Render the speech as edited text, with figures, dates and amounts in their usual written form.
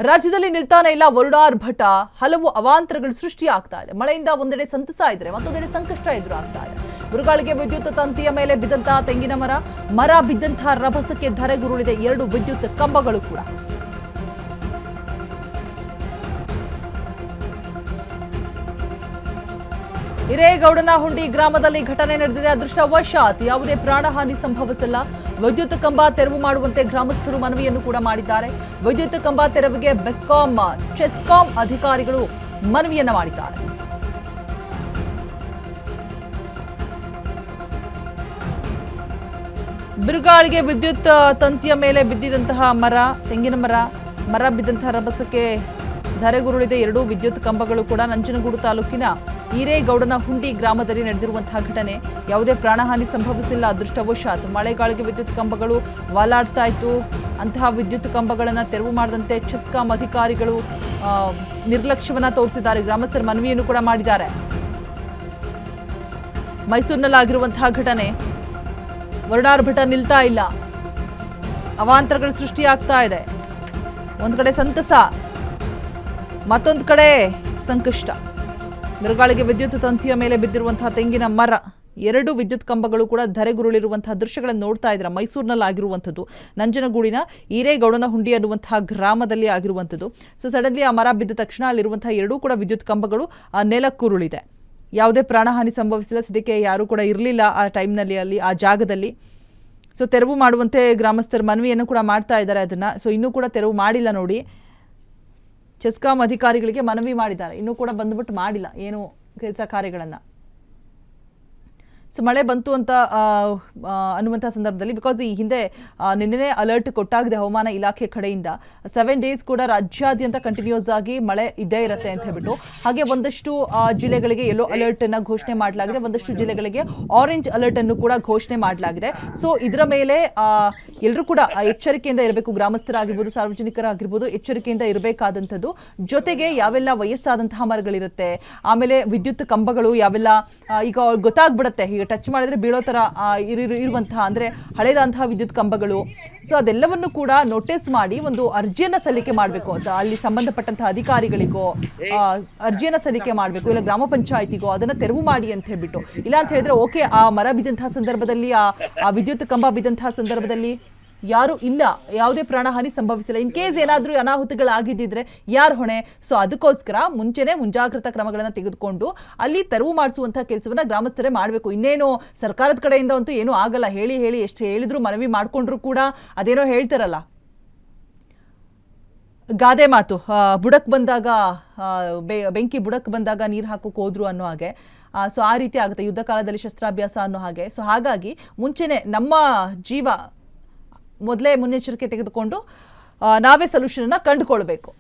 ರಾಜ್ಯದಲ್ಲಿ ನಿಲ್ತಾನೆ ಇಲ್ಲ ವರುಣಾರ್ಭಟ. ಹಲವು ಅವಾಂತರಗಳು ಸೃಷ್ಟಿಯಾಗ್ತಾ ಇದೆ. ಮಳೆಯಿಂದ ಒಂದೆಡೆ ಸಂತಸ ಇದ್ರೆ ಮತ್ತೊಂದೆಡೆ ಸಂಕಷ್ಟ ಎದುರಾಗ್ತಾ ಇದೆ. ಬಿರುಗಾಳಿಗೆ ವಿದ್ಯುತ್ ತಂತಿಯ ಮೇಲೆ ಬಿದ್ದಂತಹ ತೆಂಗಿನ ಮರ ಬಿದ್ದಂತಹ ರಭಸಕ್ಕೆ ಧರೆಗುರುಳಿದೆ 2 ವಿದ್ಯುತ್ ಕಂಬಗಳು ಕೂಡ. ಹಿರೇಗೌಡನಹುಂಡಿ ಗ್ರಾಮದಲ್ಲಿ ಘಟನೆ ನಡೆದಿದೆ. ಅದೃಷ್ಟವಶಾತ್ ಯಾವುದೇ ಪ್ರಾಣಹಾನಿ ಸಂಭವಿಸಿಲ್ಲ. ವಿದ್ಯುತ್ ಕಂಬ ತೆರವು ಮಾಡುವಂತೆ ಗ್ರಾಮಸ್ಥರು ಮನವಿಯನ್ನು ಕೂಡ ಮಾಡಿದ್ದಾರೆ. ವಿದ್ಯುತ್ ಕಂಬ ತೆರವಿಗೆ ಚೆಸ್ಕಾಂ ಅಧಿಕಾರಿಗಳು ಮನವಿಯನ್ನ ಮಾಡಿದ್ದಾರೆ. ಬಿರುಗಾಳಿಗೆ ವಿದ್ಯುತ್ ತಂತಿಯ ಮೇಲೆ ಬಿದ್ದಿದಂತಹ ತೆಂಗಿನ ಮರ ಬಿದ್ದಂತಹ ರಭಸಕ್ಕೆ ಧರೆಗುರುಳಿದೆ 2 ವಿದ್ಯುತ್ ಕಂಬಗಳು ಕೂಡ. ನಂಜನಗೂಡು ತಾಲೂಕಿನ ಹಿರೇಗೌಡನಹುಂಡಿ ಗ್ರಾಮದಲ್ಲಿ ನಡೆದಿರುವಂತಹ ಘಟನೆ. ಯಾವುದೇ ಪ್ರಾಣಹಾನಿ ಸಂಭವಿಸಿಲ್ಲ. ಅದೃಷ್ಟವಶಾತ್ ಮಳೆಗಾಳಿಗೆ ವಿದ್ಯುತ್ ಕಂಬಗಳು ವಾಲಾಡ್ತಾ ಇತ್ತು. ಅಂತಹ ವಿದ್ಯುತ್ ಕಂಬಗಳನ್ನು ತೆರವು ಮಾಡದಂತೆ ಚೆಸ್ಕಾಂ ಅಧಿಕಾರಿಗಳು ನಿರ್ಲಕ್ಷ್ಯವನ್ನ ತೋರಿಸಿದ್ದಾರೆ. ಗ್ರಾಮಸ್ಥರ ಮನವಿಯನ್ನು ಕೂಡ ಮಾಡಿದ್ದಾರೆ. ಮೈಸೂರಿನಲ್ಲಾಗಿರುವಂತಹ ಘಟನೆ. ವರುಣಾರ್ಭಟ ನಿಲ್ತಾ ಇಲ್ಲ. ಅವಾಂತರಗಳು ಸೃಷ್ಟಿಯಾಗ್ತಾ ಇದೆ. ಒಂದು ಕಡೆ ಸಂತಸ, ಮತ್ತೊಂದು ಕಡೆ ಸಂಕಷ್ಟ. ಬಿರುಗಾಳಿಗೆ ವಿದ್ಯುತ್ ತಂತಿಯ ಮೇಲೆ ಬಿದ್ದಿರುವಂತಹ ತೆಂಗಿನ ಮರ, 2 ವಿದ್ಯುತ್ ಕಂಬಗಳು ಕೂಡ ಧರೆಗುರುಳಿರುವಂತಹ ದೃಶ್ಯಗಳನ್ನು ನೋಡ್ತಾ ಇದ್ದಾರೆ. ಮೈಸೂರಿನಲ್ಲಿ ಆಗಿರುವಂಥದ್ದು, ನಂಜನಗೂಡಿನ ಹಿರೇಗೌಡನಹುಂಡಿ ಅನ್ನುವಂತಹ ಗ್ರಾಮದಲ್ಲಿ ಆಗಿರುವಂಥದ್ದು. ಸೊ ಸಡನ್ಲಿ ಆ ಮರ ಬಿದ್ದ ತಕ್ಷಣ ಅಲ್ಲಿರುವಂತಹ 2 ಕೂಡ ವಿದ್ಯುತ್ ಕಂಬಗಳು ನೆಲಕ್ಕುರುಳಿದೆ. ಯಾವುದೇ ಪ್ರಾಣಹಾನಿ ಸಂಭವಿಸಿಲ್ಲ. ಸದ್ಯಕ್ಕೆ ಯಾರೂ ಕೂಡ ಇರಲಿಲ್ಲ ಆ ಟೈಮ್ನಲ್ಲಿ, ಅಲ್ಲಿ ಆ ಜಾಗದಲ್ಲಿ. ಸೊ ತೆರವು ಮಾಡುವಂತೆ ಗ್ರಾಮಸ್ಥರ ಮನವಿಯನ್ನು ಕೂಡ ಮಾಡ್ತಾ ಇದ್ದಾರೆ. ಅದನ್ನು ಇನ್ನೂ ಕೂಡ ತೆರವು ಮಾಡಿಲ್ಲ ನೋಡಿ. ಚೆಸ್ಕಾಂ ಅಧಿಕಾರಿಗಳಿಗೆ ಮನವಿ ಮಾಡಿದ್ದಾರೆ. ಇನ್ನೂ ಕೂಡ ಬಂದ್ಬಿಟ್ಟು ಮಾಡಿಲ್ಲ ಏನು ಕೆಲಸ ಕಾರ್ಯಗಳನ್ನು. ಸೊ ಮಳೆ ಬಂತು ಅಂತ ಅನ್ನುವಂಥ ಸಂದರ್ಭದಲ್ಲಿ, ಬಿಕಾಸ್ ಈ ಹಿಂದೆ ನಿನ್ನೆ ಅಲರ್ಟ್ ಕೊಟ್ಟಾಗಿದೆ ಹವಾಮಾನ ಇಲಾಖೆ ಕಡೆಯಿಂದ. 7 ಡೇಸ್ ಕೂಡ ರಾಜ್ಯಾದ್ಯಂತ ಕಂಟಿನ್ಯೂಸ್ ಆಗಿ ಮಳೆ ಇದ್ದೇ ಇರುತ್ತೆ ಅಂತ ಹೇಳ್ಬಿಟ್ಟು. ಹಾಗೆ ಒಂದಷ್ಟು ಜಿಲ್ಲೆಗಳಿಗೆ ಯೆಲ್ಲೋ ಅಲರ್ಟ್ ಅನ್ನು ಘೋಷಣೆ ಮಾಡಲಾಗಿದೆ. ಒಂದಷ್ಟು ಜಿಲ್ಲೆಗಳಿಗೆ ಆರೆಂಜ್ ಅಲರ್ಟ್ ಅನ್ನು ಕೂಡ ಘೋಷಣೆ ಮಾಡಲಾಗಿದೆ. ಸೊ ಇದರ ಮೇಲೆ ಎಲ್ಲರೂ ಕೂಡ ಎಚ್ಚರಿಕೆಯಿಂದ ಇರಬೇಕು. ಗ್ರಾಮಸ್ಥರಾಗಿರ್ಬೋದು, ಸಾರ್ವಜನಿಕರಾಗಿರ್ಬೋದು, ಎಚ್ಚರಿಕೆಯಿಂದ ಇರಬೇಕಾದಂಥದ್ದು. ಜೊತೆಗೆ ಯಾವೆಲ್ಲ ವಯಸ್ಸಾದಂತಹ ಮರಗಳಿರುತ್ತೆ, ಆಮೇಲೆ ವಿದ್ಯುತ್ ಕಂಬಗಳು ಯಾವೆಲ್ಲ ಈಗ ಗೊತ್ತಾಗ್ಬಿಡುತ್ತೆ, ಈಗ ಟಚ್ ಮಾಡಿದ್ರೆ ಬೀಳೋ ಥರ ಇರುವಂತಹ, ಅಂದರೆ ಹಳೇದಂತಹ ವಿದ್ಯುತ್ ಕಂಬಗಳು. ಸೊ ಅದೆಲ್ಲವನ್ನು ಕೂಡ ನೋಟಿಸ್ ಮಾಡಿ ಒಂದು ಅರ್ಜಿಯನ್ನು ಸಲ್ಲಿಕೆ ಮಾಡಬೇಕು ಅಂತ, ಅಲ್ಲಿ ಸಂಬಂಧಪಟ್ಟಂತಹ ಅಧಿಕಾರಿಗಳಿಗೋ ಅರ್ಜಿಯನ್ನು ಸಲ್ಲಿಕೆ ಮಾಡಬೇಕು, ಇಲ್ಲ ಗ್ರಾಮ ಪಂಚಾಯತಿಗೋ ಅದನ್ನು ತೆರವು ಮಾಡಿ ಅಂತ ಹೇಳ್ಬಿಟ್ಟು. ಇಲ್ಲ ಅಂತ ಹೇಳಿದ್ರೆ ಓಕೆ, ಆ ಮರ ಬಿದ್ದಂತಹ ಸಂದರ್ಭದಲ್ಲಿ, ಆ ವಿದ್ಯುತ್ ಕಂಬ ಬಿದ್ದಂತಹ ಸಂದರ್ಭದಲ್ಲಿ ಯಾರು ಇಲ್ಲ, ಯಾವುದೇ ಪ್ರಾಣಹಾನಿ ಸಂಭವಿಸಿಲ್ಲ. ಇನ್ ಕೇಸ್ ಏನಾದರೂ ಅನಾಹುತಗಳಾಗಿದ್ದಿದ್ರೆ ಯಾರು ಹೊಣೆ? ಸೊ ಅದಕ್ಕೋಸ್ಕರ ಮುಂಚೆನೆ ಮುಂಜಾಗ್ರತಾ ಕ್ರಮಗಳನ್ನು ತೆಗೆದುಕೊಂಡು ಅಲ್ಲಿ ತೆರವು ಮಾಡಿಸುವಂತಹ ಕೆಲಸವನ್ನ ಗ್ರಾಮಸ್ಥರೇ ಮಾಡಬೇಕು. ಇನ್ನೇನು ಸರ್ಕಾರದ ಕಡೆಯಿಂದ ಅಂತೂ ಏನೂ ಆಗಲ್ಲ. ಹೇಳಿ ಎಷ್ಟು ಹೇಳಿದ್ರು, ಮನವಿ ಮಾಡ್ಕೊಂಡ್ರು ಕೂಡ ಅದೇನೋ ಹೇಳ್ತಾರಲ್ಲ ಗಾದೆ ಮಾತು, ಬುಡಕ್ ಬಂದಾಗ ಬೆಂಕಿ ಬುಡಕ್ ಬಂದಾಗ ನೀರು ಹಾಕೋಕೆ ಹೋದ್ರು ಅನ್ನೋ ಹಾಗೆ. ಸೊ ಆ ರೀತಿ ಆಗುತ್ತೆ ಯುದ್ಧ ಕಾಲದಲ್ಲಿ ಶಸ್ತ್ರಾಭ್ಯಾಸ ಅನ್ನೋ ಹಾಗೆ. ಸೊ ಹಾಗಾಗಿ ಮುಂಚೆನೆ ನಮ್ಮ ಮೊದಲೇ ಮುನ್ನೆಚ್ಚರಿಕೆ ತೆಗೆದುಕೊಂಡು ನಾವೇ ಸೊಲ್ಯೂಷನ್ ಅನ್ನ ಕಂಡುಕೊಳ್ಬೇಕು.